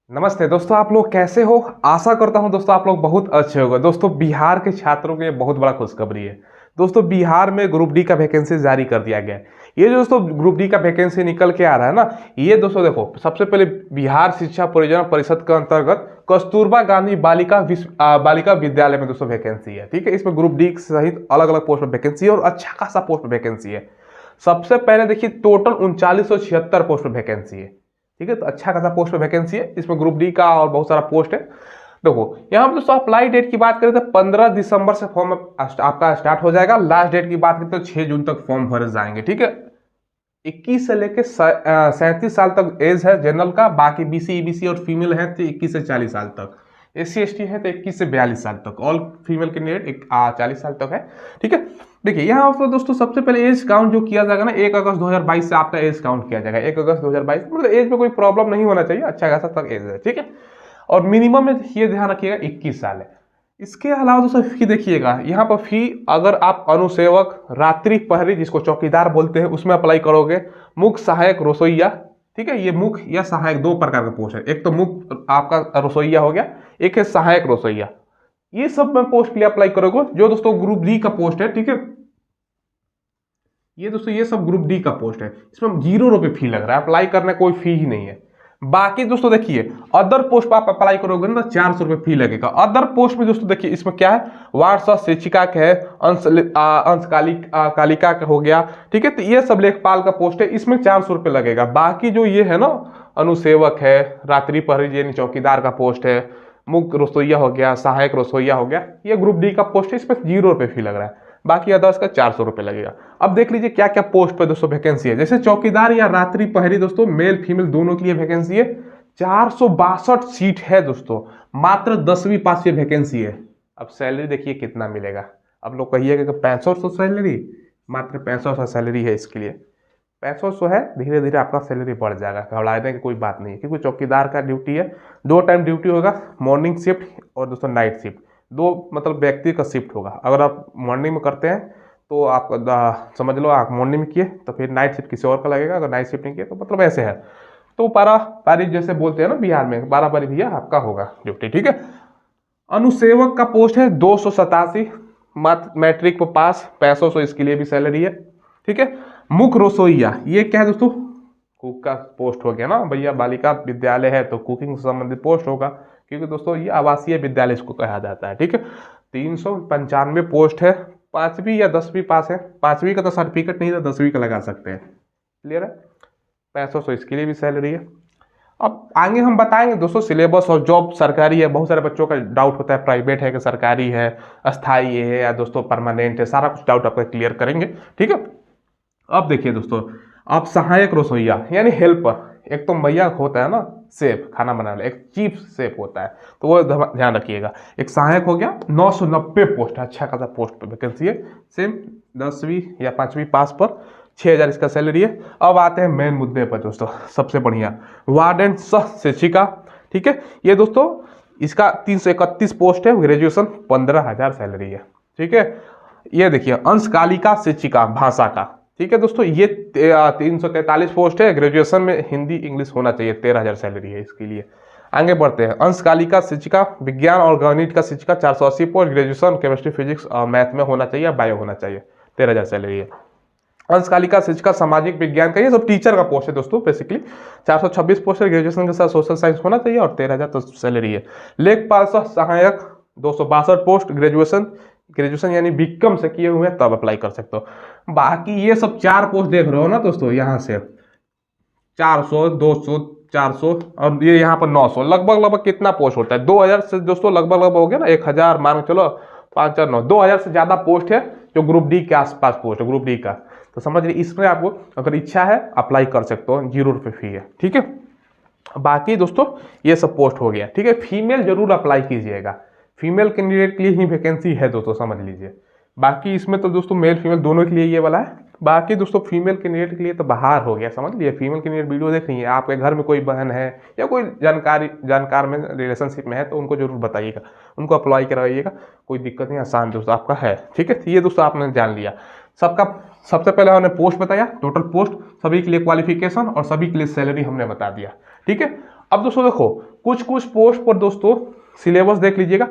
नमस्ते दोस्तों, आप लोग कैसे हो। आशा करता हूं दोस्तों आप लोग बहुत अच्छे होंगे। दोस्तों बिहार के छात्रों के लिए बहुत बड़ा खुशखबरी है। दोस्तों बिहार में ग्रुप डी का वैकेंसी जारी कर दिया गया है। ये जो दोस्तों ग्रुप डी का वैकेंसी निकल के आ रहा है ना, ये दोस्तों देखो, सबसे पहले बिहार शिक्षा परियोजना परिषद के अंतर्गत कस्तूरबा गांधी बालिका विद्यालय में दोस्तों वैकेंसी है। ठीक है, इसमें ग्रुप डी सहित अलग अलग पोस्ट पर वैकेंसी है और अच्छा खासा पोस्ट पर वैकेंसी है। सबसे पहले देखिए, टोटल 3976 पोस्ट पर वैकेंसी है। ठीक है, तो अच्छा खासा पोस्ट पे वैकेंसी है। इसमें ग्रुप डी का और बहुत सारा पोस्ट है। देखो यहाँ पर दोस्तों अप्लाई डेट की बात करें तो 15 दिसंबर से फॉर्म आपका स्टार्ट हो जाएगा। लास्ट डेट की बात करें तो 6 जून तक फॉर्म भरे जाएंगे। ठीक है, 21 से लेके 37 साल तक एज है जनरल का। बाकी बीसी ईबीसी और फीमेल है तो 21 से 40 साल तक। एससी एसटी है तो 21 से 42 साल तक। ऑल फीमेल कैंडिडेट 40 साल तक है। ठीक है, देखिए यहाँ पर दोस्तों सबसे पहले एज काउंट जो किया जाएगा ना, 1 अगस्त 2022 से आपका एज काउंट किया जाएगा। 1 अगस्त 2022 मतलब एज में कोई प्रॉब्लम नहीं होना चाहिए, अच्छा खासा तक एज है। ठीक है, और मिनिमम में ये ध्यान रखिएगा 21 साल है। इसके अलावा दोस्तों फी देखिएगा, यहाँ पर फी अगर आप अनुसेवक, रात्रि प्रहरी जिसको चौकीदार बोलते हैं, उसमें अप्लाई करोगे, मुख्य सहायक रसोईया। ठीक है, ये मुख्य या सहायक दो प्रकार का पोस्ट है। एक तो मुख्य आपका रसोईया हो गया, एक है सहायक रसोईया। ये सब में पोस्ट के लिए अप्लाई करोगे जो दोस्तों ग्रुप डी का पोस्ट है। ठीक है, ये दोस्तों ये सब ग्रुप डी का पोस्ट है। इसमें 0 रुपये फी लग रहा है, अप्लाई करने कोई फी ही नहीं है। बाकी दोस्तों देखिए, अदर पोस्ट पर आप अप्लाई करोगे ना, 400 रुपये फी लगेगा। अदर पोस्ट में दोस्तों देखिए, इसमें क्या है, वार्ड सह शिक्षिका का है, अंश कालिका का हो गया। ठीक है, तो ये सब लेखपाल का पोस्ट है, इसमें 400 रुपये लगेगा। बाकी जो ये है ना, अनुसेवक है, रात्रि प्रहरी यानी चौकीदार का पोस्ट है, मुख्य रसोईया हो गया, सहायक रसोईया हो गया, ये ग्रुप डी का पोस्ट है, इसमें 0 रुपये फी लग रहा है। बाकी अदर्स का 400 रुपये लगेगा। अब देख लीजिए क्या क्या पोस्ट पर दोस्तों वैकेंसी है। जैसे चौकीदार या रात्रि प्रहरी दोस्तों मेल फीमेल दोनों के लिए वैकेंसी है। 462 सीट है दोस्तों, मात्र 10वीं पास की वैकेंसी है। अब सैलरी देखिए कितना मिलेगा। अब लोग कहिएगा कि 6500 सैलरी, मात्र 6500 सैलरी है इसके लिए। 6500 है, धीरे धीरे आपका सैलरी बढ़ जाएगा, घबराने की कोई बात नहीं है। क्योंकि चौकीदार का ड्यूटी है, 2 टाइम ड्यूटी होगा, मॉर्निंग शिफ्ट और दोस्तों नाइट शिफ्ट। 2 मतलब व्यक्ति का शिफ्ट होगा। अगर आप मॉर्निंग में करते हैं तो आप समझ लो आप मॉर्निंग में किए तो फिर नाइट शिफ्ट किसी और का लगेगा। अगर नाइट शिफ्ट नहीं किए तो मतलब ऐसे है। तो 12 पारी जैसे बोलते हैं ना बिहार में, 12 पारी भैया आपका होगा ड्यूटी। ठीक है, अनुसेवक का पोस्ट है 287, मैट्रिक पर पास, 6500 इसके लिए भी सैलरी है। ठीक है, मुख्य रसोईया ये क्या है दोस्तों, कुक का पोस्ट हो गया ना भैया। बालिका विद्यालय है तो कुकिंग से संबंधित पोस्ट होगा, क्योंकि दोस्तों ये आवासीय विद्यालय इसको कहा जाता है। ठीक है, 395 पोस्ट है। 5वीं या 10वीं पास है। 5वीं का तो सर्टिफिकेट नहीं था, 10वीं का लगा सकते हैं। क्लियर है, 6500 इसके लिए भी सैलरी है। अब आगे हम बताएंगे दोस्तों सिलेबस और जॉब सरकारी है। बहुत सारे बच्चों का डाउट होता है प्राइवेट है कि सरकारी है, अस्थाई है या दोस्तों परमानेंट है, सारा कुछ डाउट आपका क्लियर करेंगे। ठीक है, अब देखिए दोस्तों, आप सहायक रसोईया यानी हेल्पर, एक तो भैया होता है ना सेफ खाना बनाने, एक चीफ सेफ होता है, तो वो ध्यान रखिएगा। एक सहायक हो गया, 990 पोस्ट है, अच्छा खासा पोस्ट पे वैकेंसी है। सेम 10वीं या 5वीं पास पर 6000 इसका सैलरी है। अब आते हैं मेन मुद्दे पर दोस्तों, सबसे बढ़िया वार्डन सह शिक्षिका। ठीक है, ये दोस्तों इसका 331 पोस्ट है, ग्रेजुएशन, 15000 सैलरी है। ठीक है, ये देखिए अंशकालिका शिक्षिका भाषा का। ठीक है दोस्तों, ये 343 पोस्ट है, ग्रेजुएशन में हिंदी इंग्लिश होना चाहिए, 13000 सैलरी है इसके लिए। आगे बढ़ते हैं, अंशकालिका शिक्षिका विज्ञान और गणित का शिक्षिका 480 पोस्ट, ग्रेजुएशन केमिस्ट्री फिजिक्स और मैथ में होना चाहिए, बायो होना चाहिए, 13000 सैलरी है। अंशकालिका शिक्षिका सामाजिक विज्ञान का, ये सब टीचर का पोस्ट है दोस्तों बेसिकली। 426 पोस्ट है, ग्रेजुएशन के साथ सोशल साइंस होना चाहिए और 13000 तो सैलरी है। लेखपाल सह सहायक 262 पोस्ट, ग्रेजुएशन यानी बीकॉम से किए हुए हैं तब अप्लाई कर सकते हो। बाकी ये सब 4 पोस्ट देख रहे हो ना दोस्तों, यहाँ से 400, 200, 400 और ये यहाँ पर 900, लगभग कितना पोस्ट होता है, 2000 से दोस्तों लगभग हो गया ना, 1000 मान चलो, 5 4 9, 2000 से ज्यादा पोस्ट है जो ग्रुप डी के आसपास पोस्ट है, ग्रुप डी का। तो समझ लीजिए इसमें आपको अगर इच्छा है अप्लाई कर सकते हो, 0 रुपये फी है। ठीक है, बाकी दोस्तों ये सब पोस्ट हो गया। ठीक है, फीमेल जरूर अप्लाई कीजिएगा, फीमेल कैंडिडेट के लिए ही वैकेंसी है दोस्तों, समझ लीजिए। बाकी इसमें तो दोस्तों मेल फीमेल दोनों के लिए ये वाला है। बाकी दोस्तों फीमेल कैंडिडेट के लिए तो बाहर हो गया, समझ लीजिए। फीमेल कैंडिडेट वीडियो देख रही है, आपके घर में कोई बहन है या कोई जानकार में रिलेशनशिप में है तो उनको जरूर बताइएगा, उनको अप्लाई करवाइएगा, कोई दिक्कत नहीं, आसान दोस्तों आपका है। ठीक है, ये दोस्तों आपने जान लिया सबका। सबसे पहले हमने पोस्ट बताया, टोटल पोस्ट, सभी के लिए क्वालिफिकेशन और सभी के लिए सैलरी हमने बता दिया। ठीक है, अब दोस्तों देखो कुछ कुछ पोस्ट पर दोस्तों सिलेबस देख लीजिएगा।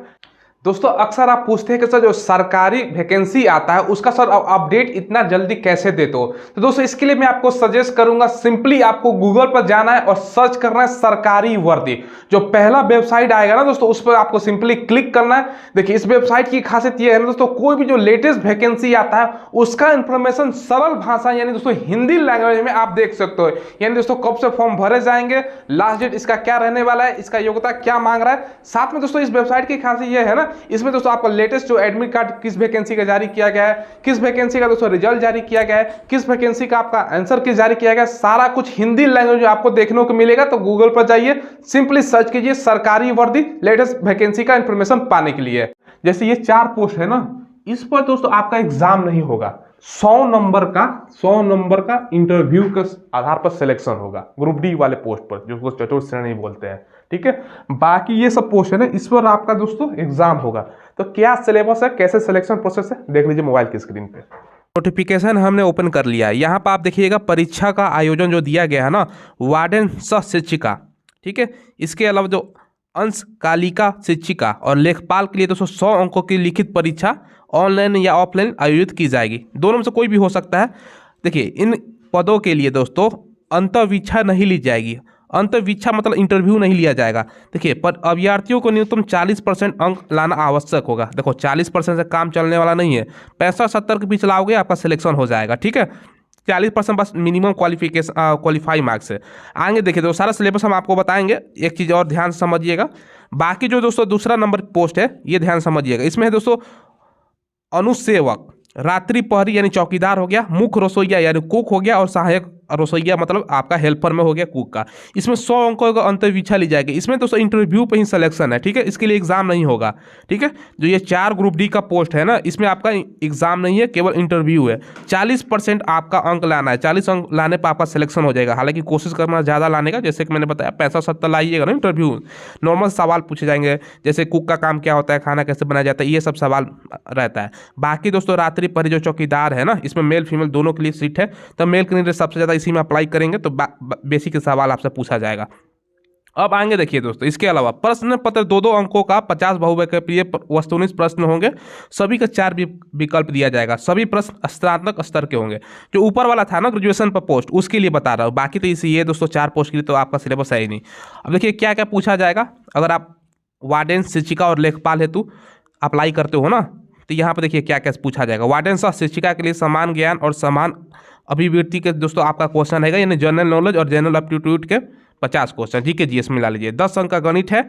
दोस्तों अक्सर आप पूछते हैं कि सर जो सरकारी वैकेंसी आता है उसका सर अपडेट इतना जल्दी कैसे देते हो। तो दोस्तों इसके लिए मैं आपको सजेस्ट करूंगा, सिंपली आपको गूगल पर जाना है और सर्च करना है सरकारी वर्दी। जो पहला वेबसाइट आएगा ना दोस्तों उस पर आपको सिंपली क्लिक करना है। देखिए इस वेबसाइट की खासियत यह है ना दोस्तों, कोई भी जो लेटेस्ट वैकेंसी आता है उसका इंफॉर्मेशन सरल भाषा यानी दोस्तों हिंदी लैंग्वेज में आप देख सकते हो। यानी दोस्तों कब से फॉर्म भरे जाएंगे, लास्ट डेट इसका क्या रहने वाला है, इसका योग्यता क्या मांग रहा है। साथ में दोस्तों इस वेबसाइट की खासियत यह है ना, इसमें दोस्तों आपका लेटेस्ट जो एडमिट कार्ड किस वैकेंसी का जारी किया गया है, किस वैकेंसी का दोस्तों रिजल्ट जारी किया गया है, किस वैकेंसी का आपका आंसर किस जारी किया गया है, सारा कुछ हिंदी लैंग्वेज में आपको देखने को मिलेगा। तो गूगल पर जाइए, सिंपली सर्च कीजिए सरकारी वर्दी लेटेस्ट वैकेंसी का इंफॉर्मेशन पाने के लिए। जैसे ये 4 पोस्ट है ना, इस पर दोस्तों आपका एग्जाम नहीं होगा, 100 नंबर का इंटरव्यू के आधार पर सिलेक्शन होगा ग्रुप डी वाले पोस्ट पर, जो चतुर्थ श्रेणी बोलते हैं। ठीक है, बाकी ये सब पोस्ट है ना इस पर आपका दोस्तों एग्जाम होगा। तो क्या सिलेबस है, कैसे सिलेक्शन प्रोसेस है, देख लीजिए मोबाइल की स्क्रीन पे। नोटिफिकेशन हमने ओपन कर लिया है। यहाँ पर आप देखिएगा परीक्षा का आयोजन जो दिया गया है ना, वार्डन सह शिक्षिका, ठीक है, इसके अलावा जो अंशकालिका शिक्षिका और लेखपाल के लिए दोस्तों 100 अंकों की लिखित परीक्षा ऑनलाइन या ऑफलाइन आयोजित की जाएगी। दोनों में से कोई भी हो सकता है। देखिए इन पदों के लिए दोस्तों अंतर्वीक्षा नहीं ली जाएगी। अंतर्वीक्षा मतलब इंटरव्यू नहीं लिया जाएगा। देखिए पर अभ्यर्थियों को न्यूनतम 40% अंक लाना आवश्यक होगा। देखो 40% से काम चलने वाला नहीं है, 65-70 के बीच लाओगे आपका सिलेक्शन हो जाएगा। ठीक है, 40% बस मिनिमम क्वालिफाई मार्क्स है। आगे देखिए तो सारा सिलेबस हम आपको बताएंगे। एक चीज़ और ध्यान से समझिएगा, बाकी जो दोस्तों दूसरा नंबर पोस्ट है ये ध्यान समझिएगा। इसमें है दोस्तों अनुसेवक, रात्रि प्रहरी यानी चौकीदार हो गया, मुख्य रसोइया यानी कुक हो गया, और सहायक रसोइया मतलब आपका हेल्पर में हो गया कुक का। इसमें 100 अंकों का अंतर्वीक्षा ली जाएगी। इसमें दोस्तों इंटरव्यू पे ही सिलेक्शन है। ठीक है, इसके लिए एग्जाम नहीं होगा। ठीक है, जो ये 4 ग्रुप डी का पोस्ट है ना, इसमें आपका एग्जाम नहीं है, केवल इंटरव्यू है। 40% आपका अंक लाना है, 40 अंक लाने पर आपका सिलेक्शन हो जाएगा। हालांकि कोशिश करना ज़्यादा लाने का, जैसे कि मैंने बताया 65-70 लाइएगा ना। इंटरव्यू नॉर्मल सवाल पूछे जाएंगे, जैसे कुक का काम क्या होता है, खाना कैसे बनाया जाता है, ये सब सवाल रहता है। बाकी दोस्तों रात्रि प्रहरी जो चौकीदार है ना, इसमें मेल फीमेल दोनों के लिए सीट है। तो मेल कैंडिडेट सबसे ज़्यादा इसी में अप्लाई करेंगे तो बेसिक सवाल आपसे पूछा जाएगा। अब आएंगे देखिए दोस्तों, इसके अलावा प्रश्न पत्र 2-2 अंकों का 50 बहुविकल्पीय वस्तुनिष्ठ प्रश्न होंगे। सभी का 4 विकल्प दिया जाएगा। सभी प्रश्न स्नातक स्तर के होंगे। जो ऊपर वाला था ना ग्रेजुएशन पर पोस्ट, उसके लिए बता रहा हूँ। बाकी तो इसी ये दोस्तों 4 पोस्ट के लिए तो आपका सिलेबस है ही नहीं। अब देखिए क्या क्या पूछा जाएगा। अगर आप वार्डन शिक्षिका और लेखपाल हेतु अप्लाई करते हो ना, तो यहाँ पर देखिए क्या क्या पूछा जाएगा। वार्डन सह शिक्षिका के लिए समान ज्ञान और समान अभिवृत्ति के दोस्तों आपका क्वेश्चन है, यानी जनरल नॉलेज और जनरल एप्टीट्यूड के 50 क्वेश्चन। जीके जीएस मिला लीजिए। 10 अंक का गणित है,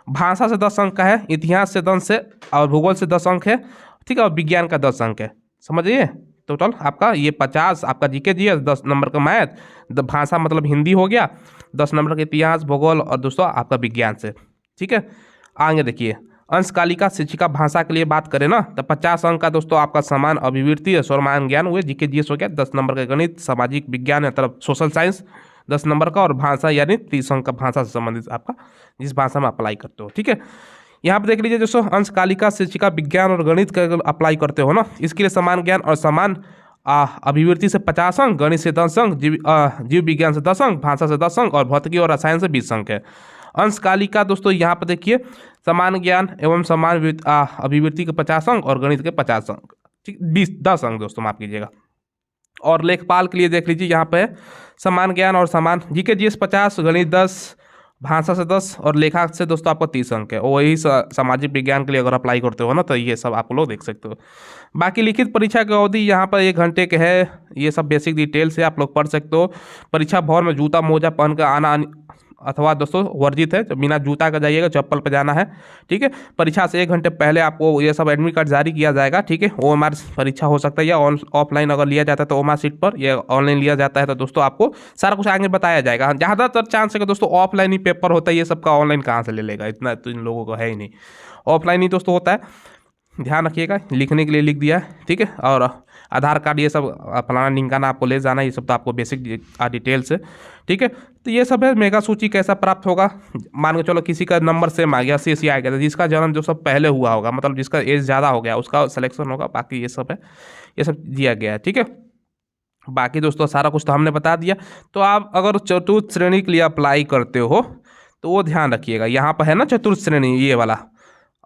भाषा से 10 अंक का है, इतिहास से 10 से, और भूगोल से 10 अंक है। ठीक है, और विज्ञान का 10 अंक है। समझिए टोटल आपका ये 50 आपका जीके जीएस, 10 नंबर का मैथ, भाषा मतलब हिंदी हो गया, 10 नंबर का इतिहास भूगोल, और दोस्तों आपका विज्ञान से। ठीक है, आगे देखिए अंशकालिका शिक्षिका भाषा के लिए बात करें ना, तो 50 अंक का दोस्तों आपका समान अभिवृत्ति समान ज्ञान हुए, जीके जीएस हो गया। 10 नंबर का गणित, सामाजिक विज्ञान मतलब सोशल साइंस 10 नंबर का, और भाषा यानी 30 अंक का भाषा से संबंधित आपका जिस भाषा में अप्लाई करते हो। ठीक है, यहाँ पर देख लीजिए दोस्तों अंशकालिका शिक्षिका विज्ञान और गणित का अप्लाई करते हो ना, इसके लिए समान ज्ञान और समान अभिवृत्ति से 50 अंक, गणित से 10 अंक, जीव विज्ञान से 10 अंक, भाषा से 10 अंक, और भौतिकी और रसायन से 20 अंक है। अंशकालिका दोस्तों यहाँ पर देखिए समान ज्ञान एवं समान अभिवृत्ति के 50 अंक और गणित के 50 अंक। ठीक, 10 अंक दोस्तों माफ कीजिएगा। और लेखपाल के लिए देख लीजिए यहाँ पे समान ज्ञान और समान जीके जीएस 50, गणित 10, भाषा से 10, और लेखा से दोस्तों आपको 30 अंक है। और वही सामाजिक विज्ञान के लिए अगर अप्लाई करते हो ना, तो ये सब आप लोग देख सकते हो। बाकी लिखित परीक्षा की अवधि यहाँ पर 1 घंटे के है। ये सब बेसिक डिटेल से आप लोग पढ़ सकते हो। परीक्षा भवन में जूता मोजा पहन कर आना अथवा दोस्तों वर्जित है, तो बिना जूता का जाइएगा, चप्पल पे जाना है। ठीक है, परीक्षा से 1 घंटे पहले आपको ये सब एडमिट कार्ड जारी किया जाएगा। ठीक है, OMR परीक्षा हो सकता है या ऑफलाइन अगर लिया जाता है तो OMR सीट पर, या ऑनलाइन लिया जाता है तो दोस्तों आपको सारा कुछ आगे बताया जाएगा। ज़्यादातर चांस है कि दोस्तों ऑफलाइन ही पेपर होता है, ये सब का ऑनलाइन कहाँ से ले लेगा, इतना तो इन लोगों को है ही नहीं। ऑफलाइन ही दोस्तों होता है, ध्यान रखिएगा। लिखने के लिए लिख दिया है। ठीक है, और आधार कार्ड ये सब फलाना ढिमकाना आपको ले जाना, ये सब तो आपको बेसिक डिटेल्स है। ठीक है, तो ये सब है। मेगा सूची कैसा प्राप्त होगा, मान के चलो किसी का नंबर सेम आ गया, CSE आ गया, तो जिसका जन्म जो सब पहले हुआ होगा, मतलब जिसका एज ज़्यादा हो गया, उसका सिलेक्शन होगा। बाकी ये सब है, ये सब दिया गया है। ठीक है, बाकी दोस्तों सारा कुछ तो हमने बता दिया। तो आप अगर चतुर्थ श्रेणी के लिए अप्लाई करते हो तो वो ध्यान रखिएगा। यहाँ पर है ना चतुर्थ श्रेणी ये वाला,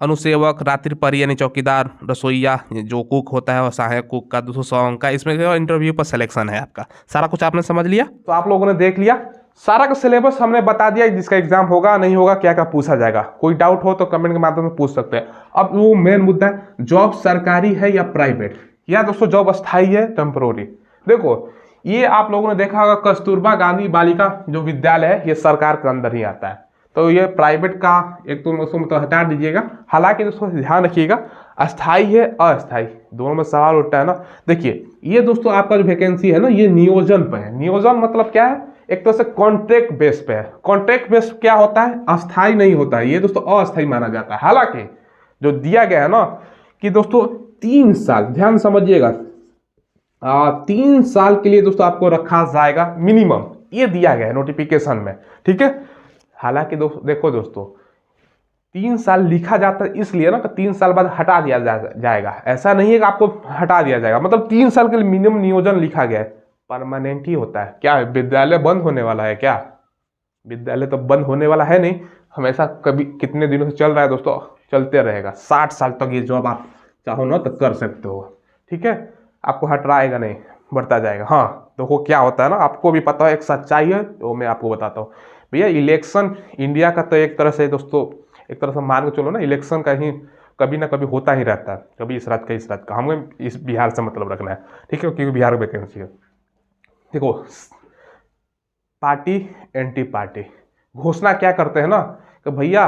अनुसेवक, रात्रि परी यानी चौकीदार, रसोईया जो कुक होता है और सहायक कुक का 200 अंक का इसमें इंटरव्यू पर सिलेक्शन है आपका। सारा कुछ आपने समझ लिया, तो आप लोगों ने देख लिया सारा का सिलेबस हमने बता दिया, जिसका एग्जाम होगा नहीं होगा क्या क्या पूछा जाएगा। कोई डाउट हो तो कमेंट के माध्यम से पूछ सकते हैं। अब वो मेन मुद्दा है, जॉब सरकारी है या प्राइवेट, या दोस्तों जॉब अस्थायी है टेम्पोररी। देखो ये आप लोगों ने देखा होगा कस्तूरबा गांधी बालिका जो विद्यालय है ये सरकार के अंदर ही आता है, तो ये प्राइवेट का एक तो उसको मतलब हटा दीजिएगा। हालांकि दोस्तों ध्यान रखिएगा अस्थाई है अस्थाई दोनों में सवाल उठता है ना। देखिए ये दोस्तों आपका जो वैकेंसी है ना ये नियोजन पे है। नियोजन मतलब क्या है, एक तरह से कॉन्ट्रैक्ट बेस पे है। कॉन्ट्रैक्ट बेस क्या होता है, अस्थाई नहीं होता है, ये दोस्तों अस्थाई माना जाता है। हालांकि जो दिया गया है ना कि दोस्तों 3 साल, ध्यान समझिएगा, 3 साल के लिए दोस्तों आपको रखा जाएगा मिनिमम, ये दिया गया है नोटिफिकेशन में, ठीक है। हालांकि देखो दोस्तों 3 साल लिखा जाता है इसलिए ना कि 3 साल बाद हटा दिया जाएगा, ऐसा नहीं है कि आपको हटा दिया जाएगा। मतलब 3 साल के लिए मिनिमम नियोजन लिखा गया है, परमानेंट ही होता है। क्या विद्यालय बंद होने वाला है क्या? विद्यालय तो बंद होने वाला है नहीं, हमेशा कभी कितने दिनों से चल रहा है दोस्तों, चलते रहेगा। 60 साल तक ये जॉब आप चाहो ना तो कर सकते हो, ठीक है। आपको हटाएगा नहीं, बढ़ता जाएगा। हाँ देखो क्या होता है ना, आपको भी पता है, एक सच्चाई है वो मैं आपको बताता हूँ भैया। इलेक्शन इंडिया का तो एक तरह से दोस्तों, एक तरह से मान के चलो ना, इलेक्शन का ही कभी ना कभी होता ही रहता है, कभी इस राज्य का इस राज्य का। हमें इस बिहार से मतलब रखना है, ठीक है, क्योंकि बिहार में वैकेंसी है। देखो पार्टी एंटी पार्टी घोषणा क्या करते हैं ना कि भैया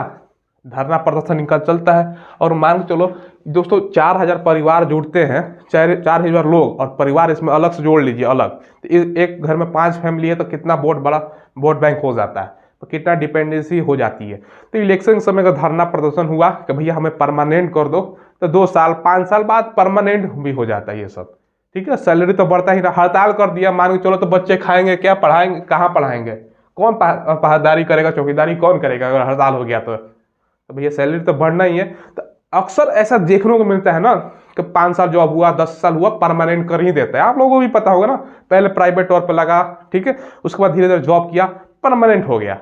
धरना प्रदर्शन इनका चलता है, और मान के चलो दोस्तों 4000 परिवार जुड़ते हैं, 4000 लोग, और परिवार इसमें अलग से जोड़ लीजिए अलग, तो एक घर में 5 फैमिली है तो कितना बहुत बड़ा वोट बैंक हो जाता है, तो कितना डिपेंडेंसी हो जाती है। तो इलेक्शन के समय का धरना प्रदर्शन हुआ कि भैया हमें परमानेंट कर दो, तो 2 साल 5 साल बाद परमानेंट भी हो जाता है ये सब, ठीक है। सैलरी तो बढ़ता ही रहा, हड़ताल कर दिया मान के चलो, तो बच्चे खाएंगे क्या, पढ़ाएंगे कहाँ, पढ़ाएंगे कौन, पहरेदारी करेगा, चौकीदारी कौन करेगा अगर हड़ताल हो गया तो भैया सैलरी तो बढ़ना ही है। तो अक्सर ऐसा देखने को मिलता है ना कि 5 साल जॉब हुआ, 10 साल हुआ, परमानेंट कर ही देता है। आप लोगों को भी पता होगा ना, पहले प्राइवेट तौर पर लगा, ठीक है, उसके बाद धीरे धीरे जॉब किया, परमानेंट हो गया,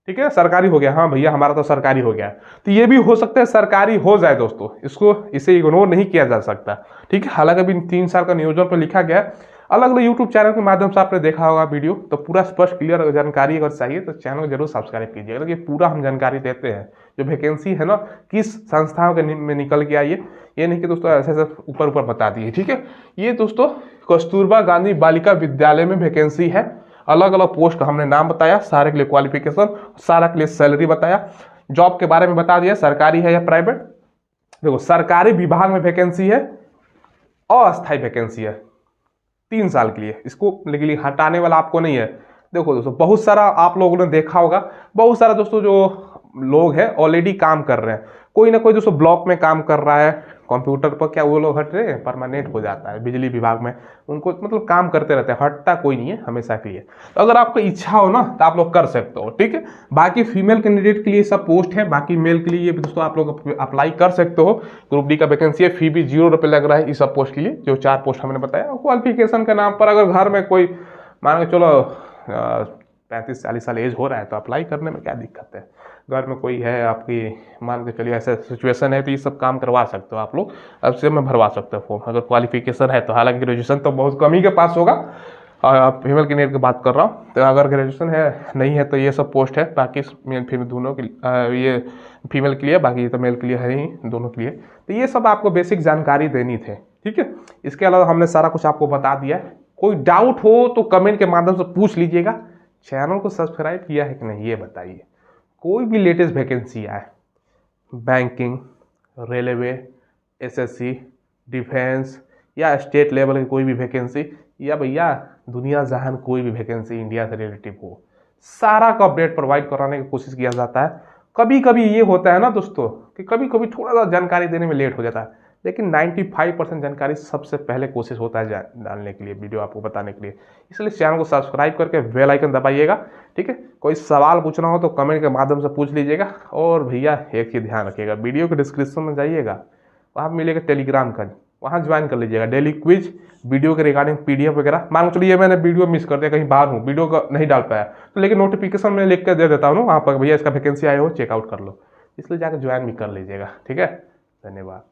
ठीक है, सरकारी हो गया। हाँ भैया हमारा तो सरकारी हो गया, तो ये भी हो सकता है सरकारी हो जाए दोस्तों, इसे इग्नोर नहीं किया जा सकता, ठीक है। हालांकि अभी 3 साल का नियोजन पर लिखा गया है। अलग अलग यूट्यूब चैनल के माध्यम से आपने देखा होगा वीडियो, तो पूरा स्पष्ट क्लियर जानकारी अगर चाहिए तो चैनल को जरूर सब्सक्राइब कीजिएगा, क्योंकि पूरा हम जानकारी देते हैं। जो वैकेंसी है ना किस संस्थाओं के में निकल के आई है, ये नहीं कि दोस्तों ऐसे ऐसे ऊपर ऊपर बता दिए, ठीक है। ये दोस्तों कस्तूरबा गांधी बालिका विद्यालय में वैकेंसी है। अलग अलग पोस्ट का हमने नाम बताया, सारे के लिए क्वालिफिकेशन, सारा के लिए सैलरी बताया, जॉब के बारे में बता दिया सरकारी है या प्राइवेट। देखो सरकारी विभाग में वैकेंसी है, अस्थायी वैकेंसी है 3 साल के लिए, इसको लेकिन हटाने वाला आपको नहीं है। देखो दोस्तों बहुत सारा आप लोगों ने देखा होगा, बहुत सारा दोस्तों जो लोग हैं ऑलरेडी काम कर रहे हैं, कोई ना कोई दोस्तों ब्लॉक में काम कर रहा है कंप्यूटर पर, क्या वो लोग हट रहे हैं, परमानेंट हो जाता है। बिजली विभाग में उनको मतलब काम करते रहते हैं, हटता कोई नहीं है हमेशा के लिए। तो अगर आपको इच्छा हो ना तो आप लोग कर सकते हो, ठीक है। बाकी फीमेल कैंडिडेट के लिए सब पोस्ट है, बाकी मेल के लिए दोस्तों आप लोग अप्लाई कर सकते हो। ग्रुप डी का वैकेंसी है, फी भी 0 रुपये लग रहा है इस सब पोस्ट के लिए, जो 4 पोस्ट हमने बताया। क्वालिफिकेशन के नाम पर अगर घर में कोई मान के चलो 35-40 साल एज हो रहा है तो अप्लाई करने में क्या दिक्कत है। घर में कोई है आपकी, मान के चलिए ऐसा सिचुएशन है, तो ये सब काम करवा सकते हो आप लोग, अब से मैं भरवा सकते हो फॉर्म अगर क्वालिफिकेशन है तो। हालांकि ग्रेजुएशन तो बहुत कम ही के पास होगा, और फीमेल कैंडिडेट की बात कर रहा हूँ, तो अगर ग्रेजुएशन है नहीं है तो ये सब पोस्ट है। बाकी मेल फीमेल दोनों के ये फीमेल के लिए, बाकी तो मेल के लिए है ही, दोनों के लिए। तो ये सब आपको बेसिक जानकारी देनी थी, ठीक है। इसके अलावा हमने सारा कुछ आपको बता दिया है। कोई डाउट हो तो कमेंट के माध्यम से पूछ लीजिएगा। चैनल को सब्सक्राइब किया है कि नहीं ये बताइए। कोई भी लेटेस्ट वैकेंसी आए, बैंकिंग, रेलवे, एसएससी, डिफेंस या स्टेट लेवल की कोई भी वैकेंसी, या भैया दुनिया जहान कोई भी वैकेंसी इंडिया से रिलेटिव हो, सारा का अपडेट प्रोवाइड कराने की कोशिश किया जाता है। कभी कभी ये होता है ना दोस्तों कि कभी कभी थोड़ा सा जानकारी देने में लेट हो जाता है, लेकिन 95% जानकारी सबसे पहले कोशिश होता है डालने के लिए, वीडियो आपको बताने के लिए। इसलिए चैनल को सब्सक्राइब करके बेल आइकन दबाइएगा, ठीक है। कोई सवाल पूछना हो तो कमेंट के माध्यम से पूछ लीजिएगा। और भैया एक ही ध्यान रखिएगा, वीडियो के डिस्क्रिप्शन में जाइएगा, वहाँ मिलेगा टेलीग्राम का, वहाँ ज्वाइन कर लीजिएगा। डेली क्विज, वीडियो के रिगार्डिंग PDF वगैरह। मान के चलिए मैंने वीडियो मिस कर दिया, कहीं बाहर हूँ, वीडियो का नहीं डाल पाया, तो लेकिन नोटिफिकेशन में लिख के दे देता हूँ ना वहाँ पर, भैया इसका वैकेंसी आया हो, चेकआउट कर लो, इसलिए जाकर ज्वाइन भी कर लीजिएगा। ठीक है, धन्यवाद।